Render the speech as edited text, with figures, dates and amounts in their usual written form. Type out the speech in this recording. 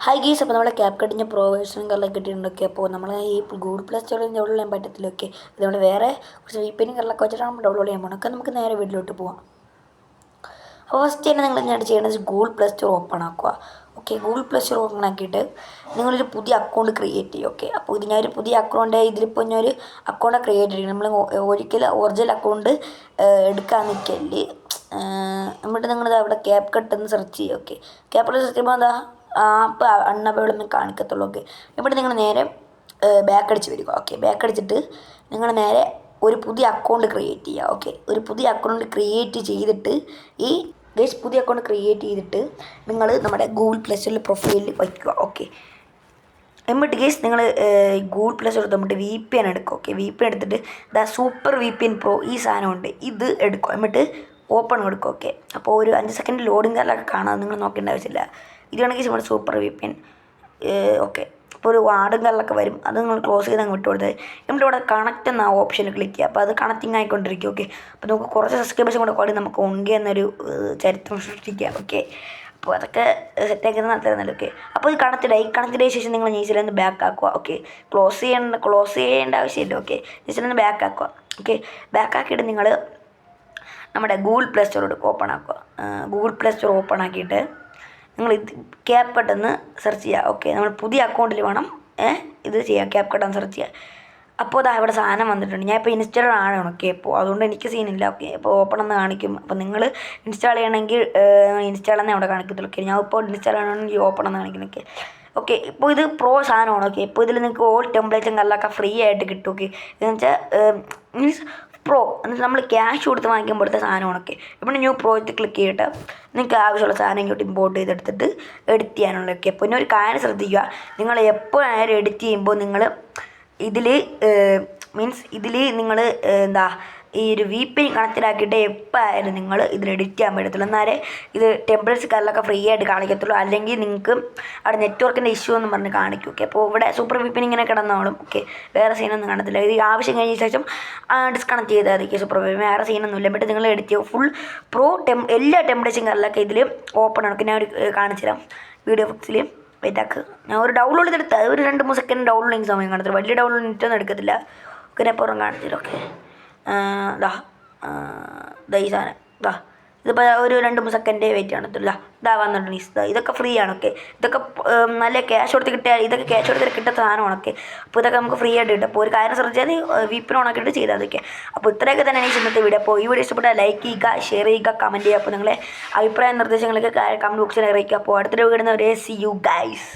Hi ഗീസ്, അപ്പോൾ നമ്മളെ cap കട്ടിൻ്റെ pro വേർഷനും കാര്യങ്ങളൊക്കെ കിട്ടിയിട്ടുണ്ടൊക്കെ. അപ്പോൾ നമ്മൾ ഈ ഗൂഗിൾ പ്ലേ സ്റ്റോറിൽ ഡൗൺലോഡ് ചെയ്യാൻ പറ്റത്തില്ലൊക്കെ. നമ്മൾ വേറെ കുറച്ച് VPN കാര്യങ്ങളൊക്കെ വെച്ചിട്ടാണ് ഡൗൺലോഡ് ചെയ്യാൻ പോകുന്നത്. ഒക്കെ നമുക്ക് നേരെ വീട്ടിലോട്ട് പോവാം. അപ്പോൾ ഫസ്റ്റ് തന്നെ നിങ്ങൾ ഞാൻ ചെയ്യേണ്ടത് ഗൂഗിൾ പ്ലേ സ്റ്റോർ ഓപ്പൺ ആക്കുക. Okay, Google play store open ആക്കിയിട്ട് നിങ്ങളൊരു പുതിയ അക്കൗണ്ട് ക്രിയേറ്റ് ചെയ്യും. ഓക്കെ, അപ്പോൾ ഇത് ഞാനൊരു പുതിയ അക്കൗണ്ട് ഇതിലിപ്പോൾ ഞാനൊരു അക്കൗണ്ട് ക്രിയേറ്റ് ചെയ്യും. നമ്മൾ ഒരിക്കലും ഒറിജിനൽ അക്കൗണ്ട് എടുക്കാൻ നിൽക്കല്. എന്നിട്ട് നിങ്ങളിത് അവിടെ ക്യാപ് കട്ട് എന്ന് സെർച്ച് ചെയ്യുക. ഓക്കെ, ക്യാപ് കട്ട് സെർച്ച് ചെയ്യുമ്പോൾ എന്താ ആപ്പ് അൺഅവൈലബിൾ കാണിക്കത്തുള്ളൂ. ഓക്കെ, ഇവിടെ നിങ്ങൾ നേരെ ബാക്ക് അടിച്ച് വരിക. ഓക്കെ, ബാക്ക് അടിച്ചിട്ട് നിങ്ങൾ നേരെ ഒരു പുതിയ അക്കൗണ്ട് ക്രിയേറ്റ് ചെയ്യുക. ഓക്കെ, ഒരു പുതിയ അക്കൗണ്ട് ക്രിയേറ്റ് ചെയ്തിട്ട് ഈ പുതിയ അക്കൗണ്ട് ക്രിയേറ്റ് ചെയ്തിട്ട് നിങ്ങൾ നമ്മുടെ ഗൂഗിൾ പ്ലേ സ്റ്റോറിൽ പ്രൊഫൈലിൽ വയ്ക്കുക. ഓക്കെ, എന്നിട്ട് ഗേസ് നിങ്ങൾ ഗൂഗിൾ പ്ലേ സ്റ്റോർ എന്നിട്ട് VPN എടുക്കുക. ഓക്കെ, VPN എടുത്തിട്ട് സൂപ്പർ VPN പ്രോ ഈ സാധനമുണ്ട്, ഇത് എടുക്കുക. എന്നിട്ട് ഓപ്പൺ കൊടുക്കുക. ഓക്കെ, അപ്പോൾ ഒരു 5 സെക്കൻഡ് ലോഡിങ് കാലൊക്കെ കാണാൻ നിങ്ങൾ നോക്കേണ്ട ആവശ്യമില്ല. ഇതാണെങ്കിൽ നമ്മുടെ സൂപ്പർ VPN. ഓക്കെ, അപ്പോൾ ഒരു വാർഡും കാലൊക്കെ വരും, അത് നിങ്ങൾ ക്ലോസ് ചെയ്ത് അങ്ങ് വിട്ട് കൊടുത്തത്. എന്നിട്ട് ഇവിടെ കണക്റ്റ് എന്ന ഓപ്ഷനിൽ ക്ലിക്ക് ചെയ്യുക. അപ്പോൾ അത് കണക്റ്റിംഗ് ആയിക്കൊണ്ടിരിക്കും. ഓക്കെ, അപ്പോൾ നമുക്ക് കുറച്ച് സബ്സ്ക്രൈബേഴ്സും കൂടെ കൂടി നമുക്ക് ഉണ്ട് എന്നൊരു ചരിത്രം സൃഷ്ടിക്കാം. ഓക്കെ, അപ്പോൾ അതൊക്കെ സെറ്റാക്കുന്നത് നല്ലതായിരുന്നല്ലോ. ഓക്കെ, അപ്പോൾ ഇത് കണക്റ്റഡ് ആയ ശേഷം നിങ്ങൾ ന്യൂസിലൊന്ന് ബാക്ക് ആക്കുക. ഓക്കെ, ക്ലോസ് ചെയ്യേണ്ട ആവശ്യമില്ല. ഓക്കെ, ന്യൂസിലൊന്ന് ബാക്ക് ആക്കുക. ഓക്കെ, ബാക്ക് ആക്കിയിട്ട് നിങ്ങൾ നമ്മുടെ ഗൂഗിൾ പ്ലേ സ്റ്റോർ ഓപ്പൺ ആക്കുക. ഗൂഗിൾ പ്ലേ സ്റ്റോർ ഓപ്പൺ ആക്കിയിട്ട് നിങ്ങൾ ഇത് ക്യാപ് കട്ട് എന്ന് സെർച്ച് ചെയ്യുക. ഓക്കെ, നമ്മൾ പുതിയ അക്കൗണ്ടിൽ വേണം ഇത് ചെയ്യാം, ക്യാപ് കട്ട് എന്ന് സെർച്ച് ചെയ്യുക. അപ്പോൾ അതാ ഇവിടെ സാധനം വന്നിട്ടുണ്ട്. ഞാൻ ഇപ്പോൾ ഇൻസ്റ്റാൾ ആണ്. ഓക്കെ, ഇപ്പോൾ അതുകൊണ്ട് എനിക്ക് സീനില്ല. ഓക്കെ, ഇപ്പോൾ ഓപ്പൺ എന്ന് കാണിക്കും. അപ്പോൾ നിങ്ങൾ ഇൻസ്റ്റാൾ ചെയ്യണമെങ്കിൽ ഇൻസ്റ്റാൾ എന്നേ അവിടെ കാണിക്കത്തുള്ളൂ. ഓക്കെ, ഞാൻ ഇപ്പോൾ ഇൻസ്റ്റാൾ ചെയ്യണമെങ്കിൽ ഓപ്പൺ എന്ന് കാണിക്കുന്നൊക്കെ. ഓക്കെ, ഇപ്പോൾ ഇത് പ്രോ സാധനമാണ്. ഓക്കെ, ഇപ്പോൾ ഇതിൽ നിങ്ങൾക്ക് ഓൾ ടെംപ്ലേറ്റ്സും കാര്യങ്ങളൊക്കെ ഫ്രീ ആയിട്ട് കിട്ടും. ഓക്കെ, ഇതെന്ന് വെച്ചാൽ മീൻസ് പ്രോ എന്നിട്ട് നമ്മൾ ക്യാഷ് കൊടുത്ത് വാങ്ങിക്കുമ്പോഴത്തെ സാധനമാണൊക്കെ. ഇവിടെ ന്യൂ പ്രോജക്റ്റ് ക്ലിക്ക് ചെയ്തിട്ട് നിങ്ങൾക്ക് ആവശ്യമുള്ള സാധനം ഇങ്ങോട്ട് ഇമ്പോർട്ട് ചെയ്തെടുത്തിട്ട് എഡിറ്റ് ചെയ്യാനുള്ളതൊക്കെ. അപ്പോൾ പിന്നെ ഒരു കാര്യം ശ്രദ്ധിക്കുക, നിങ്ങൾ എപ്പോഴായാലും എഡിറ്റ് ചെയ്യുമ്പോൾ നിങ്ങൾ ഇതിൽ നിങ്ങൾ എന്താ ഈ ഒരു VPN കണക്റ്റിലാക്കിയിട്ട് എപ്പോഴായാലും നിങ്ങൾ ഇതിൽ എഡിറ്റ് ചെയ്യാൻ പറ്റത്തുള്ളൂ. എന്നാലേ ഇത് ടെംപ്ലേറ്റ്സ് കാര്യങ്ങളൊക്കെ ഫ്രീ ആയിട്ട് കാണിക്കത്തുള്ളൂ. അല്ലെങ്കിൽ നിങ്ങൾക്ക് അവിടെ നെറ്റ്വർക്കിൻ്റെ ഇഷ്യൂ എന്ന് പറഞ്ഞ് കാണിക്കും. ഓക്കെ, അപ്പോൾ ഇവിടെ സൂപ്പർ VPN ഇങ്ങനെ കിടന്നോളും. ഓക്കെ, വേറെ സീനൊന്നും കാണത്തില്ല. ഇത് ആവശ്യം കഴിഞ്ഞ ശേഷം ഡിസ്കണക്ട് ചെയ്താൽ മതി. സൂപ്പർ VPN വേറെ സീനൊന്നുമില്ല. ബട്ട് നിങ്ങൾ എഡിറ്റ് ചെയ്യും ഫുൾ പ്രോ എല്ലാ ടെംപ്ലേറ്റ്സും കാര്യങ്ങളൊക്കെ ഇതിൽ ഓപ്പൺ ആണ്. ഞാൻ ഒരു കാണിച്ചു തരാം വീഡിയോ ഫിക്സിൽ വെയിറ്റാക്ക്. ഞാൻ ഒരു ഡൗൺലോഡ് ചെയ്തെടുത്ത് അത് ഒരു 2-3 സെക്കൻഡ് ഡൗൺലോഡിങ് സമയം കാണത്തില്ല. വലിയ ഡൗൺലോഡ് നെറ്റൊന്നും എടുക്കത്തില്ല. ഓക്കെ, ഞാൻ പുറം കാണിച്ചു തരാം. ഓക്കെ, ഈ സാധനം ഇതിപ്പോൾ ഒരു 2-3 സെക്കൻഡേ വെയിറ്റ് ചെയ്യണത്തില്ല. വന്നിട്ടുണ്ട്. ഇതൊക്കെ ഫ്രീ ആണ്. ഓക്കെ, ഇതൊക്കെ നല്ല ക്യാഷ് കൊടുത്ത് കിട്ടിയാൽ ഇതൊക്കെ ക്യാഷ് കൊടുത്തിട്ട് കിട്ടുന്ന സാധനമാണ്. ഓക്കെ, അപ്പോൾ ഇതൊക്കെ നമുക്ക് ഫ്രീ ആയിട്ട് കിട്ടും. അപ്പോൾ ഒരു കാര്യം ശ്രദ്ധിച്ചാൽ VPN ഓണാക്കിയിട്ട് ചെയ്താൽ അതൊക്കെ. അപ്പോൾ ഇത്രയൊക്കെ തന്നെയാണ് ഈ ഇന്നത്തെ വീഡിയോ. അപ്പോൾ ഈ വീഡിയോ ഇഷ്ടപ്പെട്ടാൽ ലൈക്ക് ചെയ്യുക, ഷെയർ ചെയ്യുക, കമൻറ്റ് ചെയ്യുക. അപ്പോൾ നിങ്ങളെ അഭിപ്രായ നിർദ്ദേശങ്ങളൊക്കെ കമൻറ്റ് ബോക്സിൽ അറിയിക്കുക. അപ്പോൾ അടുത്തൊരു വീഡിയോ സീ യു ഗൈസ്.